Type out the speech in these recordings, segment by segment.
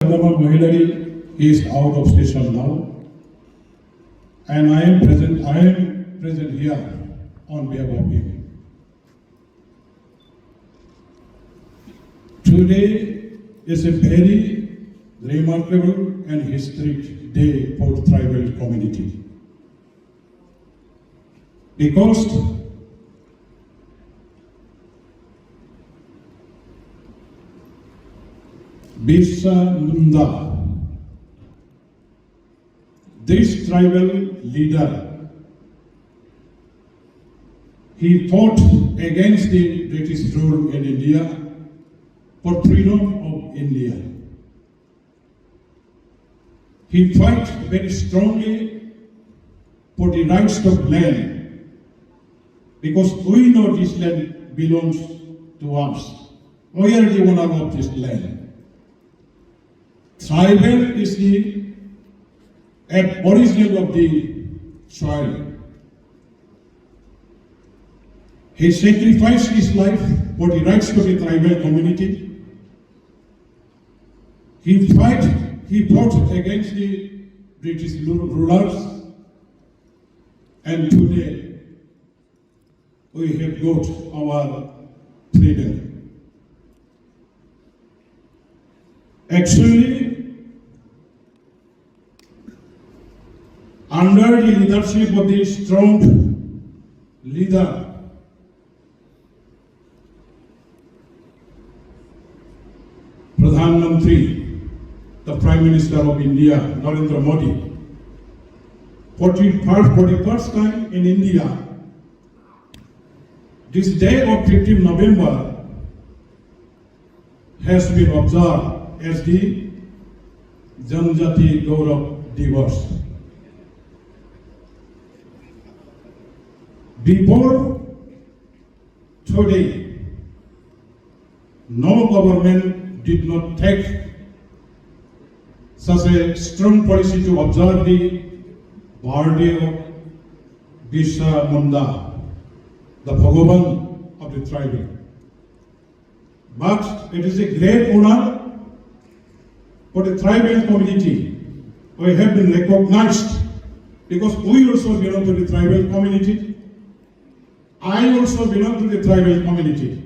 Chandrama Mahilari is out of station now, and I am present here on behalf of him. Today is a very remarkable and historic day for the tribal community, because Birsa Munda, this tribal leader, he fought against the British rule in India for freedom of India. He fought very strongly for the rights of land, because we know this land belongs to us. We are the owner of this land. Tribal is the original of the soil. He sacrificed his life for the rights of the tribal community. He fought against the British rulers, and today we have got our freedom. Actually, under the leadership of the strong leader, Pradhan Mantri, the Prime Minister of India, Narendra Modi, for the first time in India, this day of 15 November has been observed as the Janjati Gaurav Divas. Before today, no government did not take such a strong policy to observe the birthday of Birsa Munda, the Bhagavan of the tribe. But it is a great honor for the tribal community. We have been recognized because we also belong to the tribal community. I also belong to the tribal community.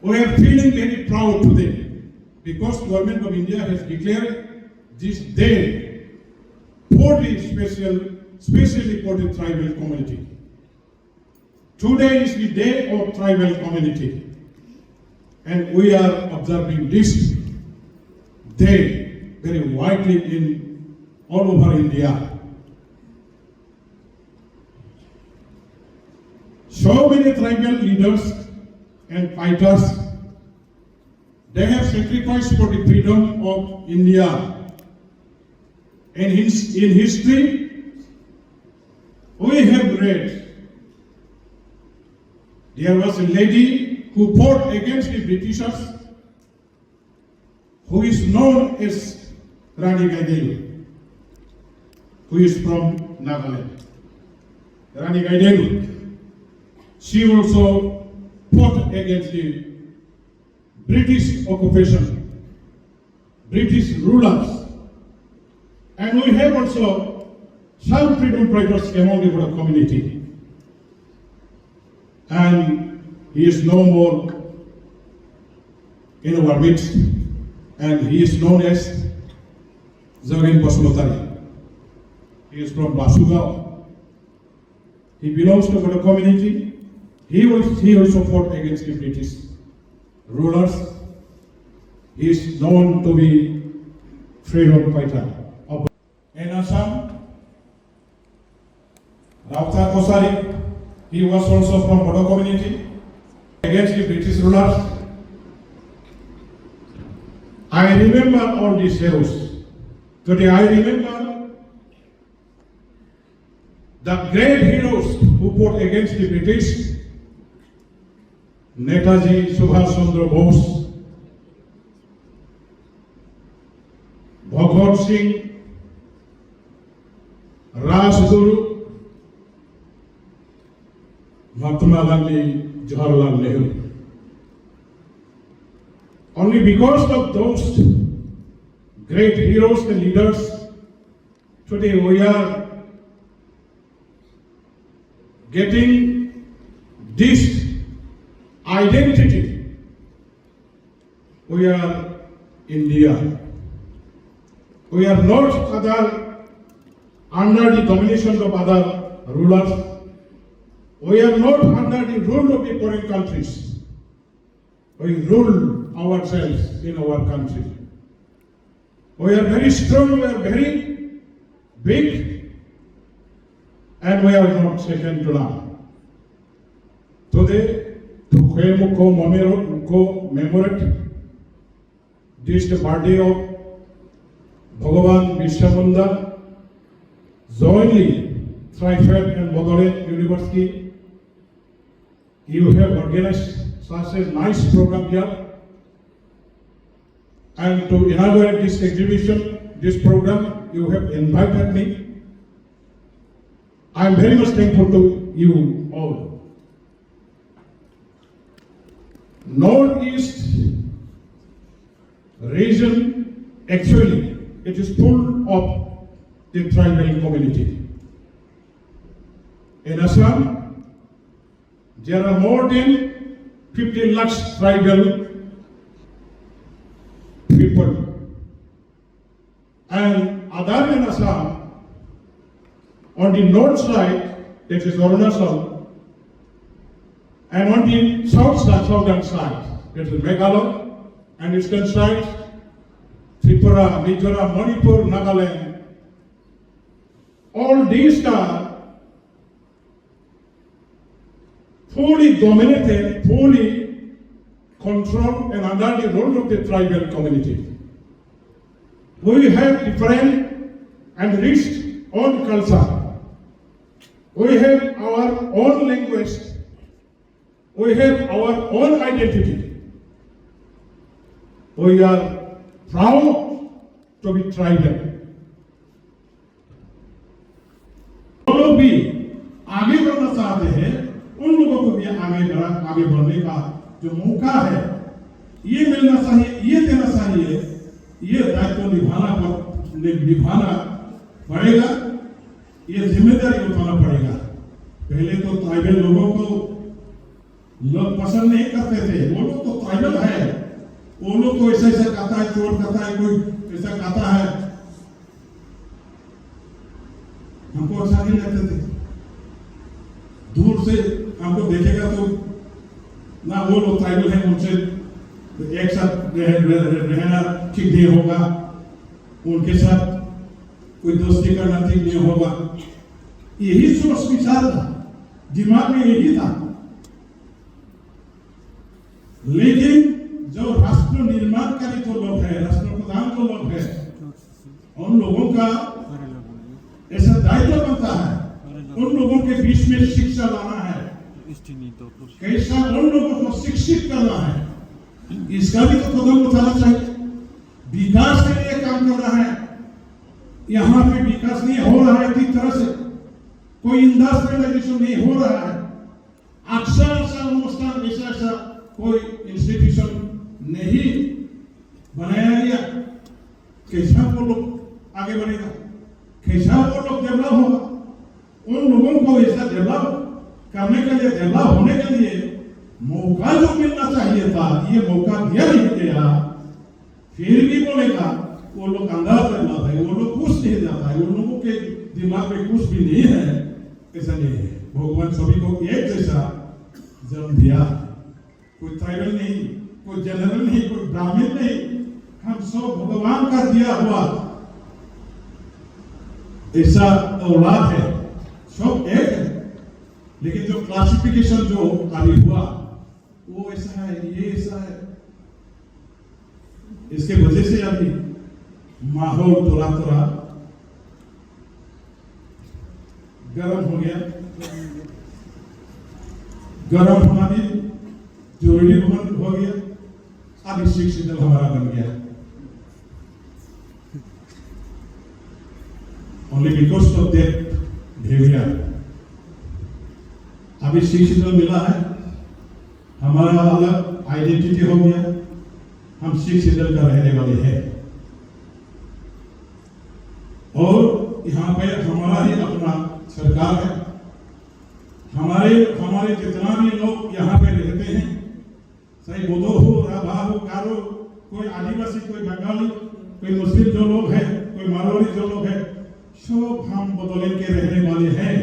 We are feeling very proud today because Government of India has declared this day for the especially for the tribal community. Today is the day of tribal community, and we are observing this day very widely in all over India. So many tribal leaders and fighters, they have sacrificed for the freedom of India. In history, we have read there was a lady who fought against the Britishers, who is known as Rani Gaidelu, who is from Nagaland. Rani Gaidelu. She also fought against the British occupation, British rulers. And we have also some freedom fighters among the Bodo community. And he is no more in our midst, and he is known as Zagin Basmatari. He is from Basugao. He belongs to Bodo community. He also fought against the British rulers. He is known to be freedom fighter. In Assam, Rauta Kosari, he was also from Bodo community against the British rulers. I remember all these heroes. Today I remember the great heroes who fought against the British. Netaji Subhash Chandra Bose, Bhagat Singh, Rajguru, Mahatma Gandhi, Jawaharlal Nehru. Only Only because of those great heroes and leaders, today we are getting this identity. We are India. We are not under the domination of other rulers. We are not under the rule of the foreign countries. We rule ourselves in our country. We are very strong, we are very big, and we are not second to none. Today, to commemorate this birthday of Bhagavan Bishamunda, jointly Trifed and Bod'l University, you have organized such a nice program here. And to inaugurate this exhibition, this program, you have invited me. I am very much thankful to you all. Northeast region, actually, it is full of the tribal community. In Assam, there are more than 50 lakhs tribal people. And other than Assam, on the north side, that is Arunachal, and on the southern side, that is Meghalaya, and eastern side, Tripura, Mizoram, Manipur, Nagaland. All these are fully dominated, fully controlled and under the rule of the tribal community. We have different and rich own culture. We have our own language. We have our own identity. We are proud to be tribal. जो लोग भी आगे बढ़ना चाहते हैं, उन लोगों को भी आगे बढ़ने का जो मौका है, ये मिलना चाहिए, ये देना चाहिए, ये दायित्व निभाना पड़ेगा, ये जिम्मेदारी उठाना पड़ेगा। पहले तो ट्राइबल लोगों को लोग पसंद नहीं करते थे, वो लोग तो ट्राइबल है, वो लोग तो ऐसा ऐसा कहता है, चोर कहता है, कोई ऐसा कहता है, हमको अच्छा नहीं लगते थे। दूर से हमको देखेगा तो ना वो लोग ट्राइबल हैं, उनसे एक साथ रहना ठीक नहीं होगा, उनके साथ कोई दोस्ती करना ठीक नहीं होगा। यही सोच विचार था, दिमाग में यही था। लेकिन जो राष्ट्र निर्माणकारी जो लोग हैं, राष्ट्र प्रधान जो लोग हैं, उन लोगों का ऐसा दायित्व बनता है, उन लोगों के बीच में शिक्षा लाना है, कैसा उन लोगों को शिक्षित करना है, इसका भी तो कदम उठाना चाहिए। विकास के लिए काम कर रहा है, यहाँ पे विकास नहीं हो रहा है ठीक तरह से, कोई इंडस्ट्रियलाइजेशन नहीं हो रहा है, अक्सर अनुष्ठान ऐसा कोई इंस्टीट्यूशन नहीं बनाया गया। कैसा वो लोग आगे बढ़ेगा, कैसा वो लोग डेवलप होगा? उन लोगों को ऐसा डेवलप करने के लिए, डेवलप होने के लिए मौका जो मिलना चाहिए था, ये मौका दिया नहीं गया। फिर भी बोलेगा वो लोग अंदाज डेवलप है, वो लोग कुछ नहीं जाता है, उन लोगों के दिमाग में कुछ भी नहीं है, ऐसा नहीं है। भगवान सभी को एक जैसा जन्म दिया, कोई ट्राइबल नहीं, कोई जनरल नहीं, कोई ब्राह्मण नहीं, हम सब भगवान का दिया हुआ ऐसा औलाद है, सब एक है। लेकिन जो क्लासिफिकेशन जो अभी हुआ वो ऐसा है, ये ऐसा है, इसके वजह से अभी माहौल थोड़ा गर्म हो गया। गर्म होना भी जरूरी हो गया। अभी शिक्षित हमारा बन गया, only because of that behavior। अभी शिक्षित मिला है, हमारा अलग आइडेंटिटी हो गया, हम सिख सिदल का रहने वाले हैं और यहाँ पे हमारा ही अपना सरकार है। हमारे जितना भी लोग यहाँ पे रहते हैं, चाहे बोदो हो, राभा हो, गारो, कोई आदिवासी, कोई बंगाली, कोई मुस्लिम जो लोग हैं, कोई मारवाड़ी जो लोग हैं, सब हम बदौल के रहने वाले हैं।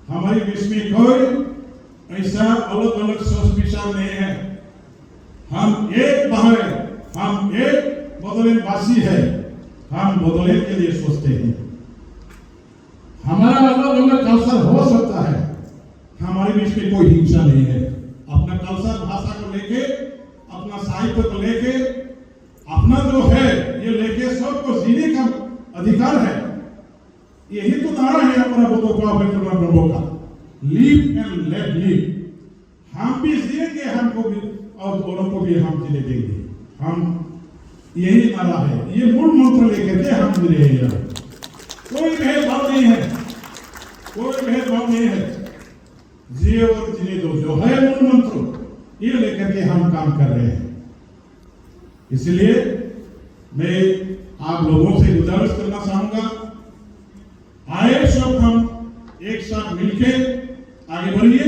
हमारे बीच में कोई ऐसा अलग अलग सोच विचार नहीं है। हम एक बाहर है, हम एक बदौल वासी है। हम बदौल के लिए सोचते हैं। हमारा अलग अलग कल्चर हो सकता है, हमारे बीच में कोई हिंसा नहीं है। अपना कल्चर, भाषा को लेके, अपना साहित्य को लेके, अपना जो है ये लेके सबको जीने का अधिकार है। यही तो नारा है हमारा बोधो का, लिव एंड लेट लिव। हम भी जिएंगे, हमको भी और औरों को भी हम जीने देंगे। हम यही नारा है, ये मूल मंत्र लेकर के हम जी रहे हैं। कोई भेदभाव नहीं है, कोई भेदभाव नहीं है। जिए और जीने दो, जो है मूल मंत्र, ये लेकर के हम काम कर रहे हैं। इसलिए मैं आप लोगों से गुजारिश करना चाहूंगा, आए सब हम एक साथ मिलके आगे बढ़िए।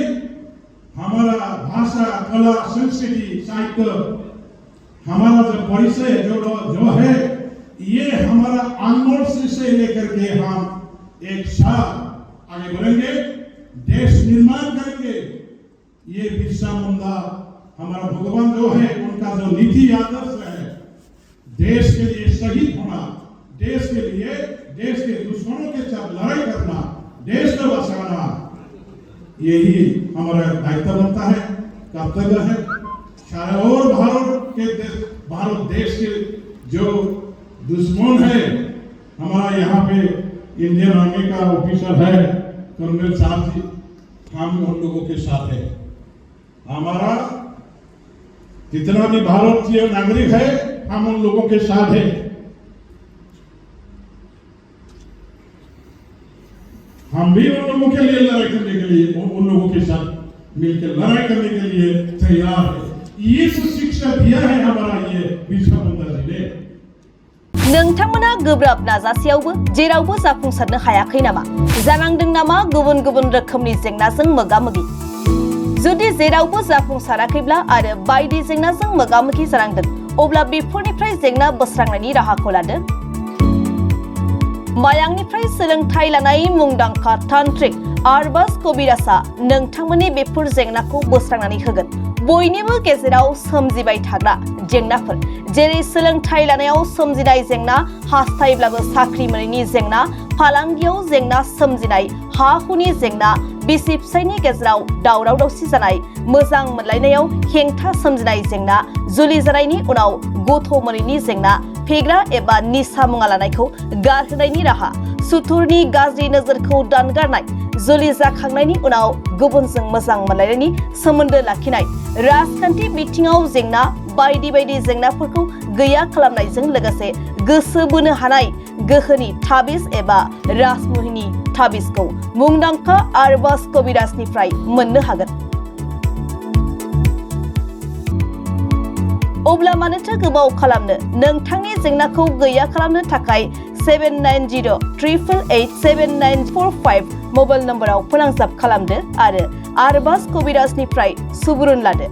हमारा भाषा, कला, संस्कृति, साहित्य, हमारा जो परिचय जो है, ये हमारा अनमोल से लेकर के हम एक साथ आगे बढ़ेंगे, देश निर्माण करेंगे। ये बिरसा मुंडा हमारा भगवान जो है, उनका जो नीति आदर्श है, देश के लिए शहीद होना, देश के लिए, देश के दुश्मनों के साथ लड़ाई करना, देश को बचाना, यही हमारा दायित्व बनता है, कर्तव्य है। और भारत देश के जो दुश्मन है, हमारा यहाँ पे इंडियन आर्मी का ऑफिसर है कर्नल साहब जी, हम उन लोगों के साथ है। हमारा जितना भी भारतीय नागरिक है, हम उन लोगों के साथ है। हम भी उन लोगों के लिए लड़ाई करने के लिए, उन लोगों के साथ मिलकर लड़ाई करने के लिए तैयार है। ये शिक्षा दिया है हमारा ये बिरसा मुंडा जी ने। नोंथांमोना गोब्राब नाजासेयावबो जेरावबो जाफुंसारनो हायाखै नामा? जानांदों नामा गुबुन गुबुन रोखोमनि जेंनाजों मोगा-मोगि? जुदि जेरावबो जाफुंसाराखैब्ला आरो बायदि जेंनाजों मोगा-मोगि जानांदों, अब्ला बेफोरनिफ्राय जेंना बोस्रांनायनि राहाखौ लादो। मायांनिफ्राय सोलोंथाइ लानाय मुंदांखा तान्त्रिक आरबाज कबिराजआ नोंथांमोननि बेफोर जेंनाखौ बोस्रांनानै होगोन। बयनिबो गेजेराव सोमजिबाय थाग्रा जेंनाफोर, जेरै सोलोंथाइ लानायाव सोमजिनाय जेंना, हास्थायब्लाबो साख्रि मोनैनि जेंना, फालांगियाव जेंना सोमजिनाय, हा हुनि जेंना, बिसि फिसायनि गेजेराव दावराव दावसि जानाय, मोजां मोनलायनायाव हेंथा सोमजिनाय जेंना, जुलि जानायनि उनाव गथ' मोनैनि जेंना, फेग्रा एबा निसा मुवा लानायखौ गारहोनायनि राहा, सुथुरनि गाज्रि नोजोरखौ दानगारनाय, जुलि जाखांनायनि उनाव गुबुनजों मोजां मोनलायनायनि सोमोन्दो लाखिनाय, राजखान्थि बिथिङाव जेंना, बायदि बायदि जेंनाफोरखौ गैया खालामनायजों लोगोसे गोसो बोनो हानाय गोहोनि ताबिज एबा राजमुहिनि ताबिजखौ मुंदांखा आरबाज कबिराजनिफ्राय मोननो हागोन। अब्ला मानोथो गोबाव खालामनो? नोंथांनि जेंनाखौ गैया खालामनो थाखाय 7908887945 मबाइल नम्बराव फोनांजाब खालामदो आरो आरबाज कबिराजनिफ्राय सुबुरुन लादो।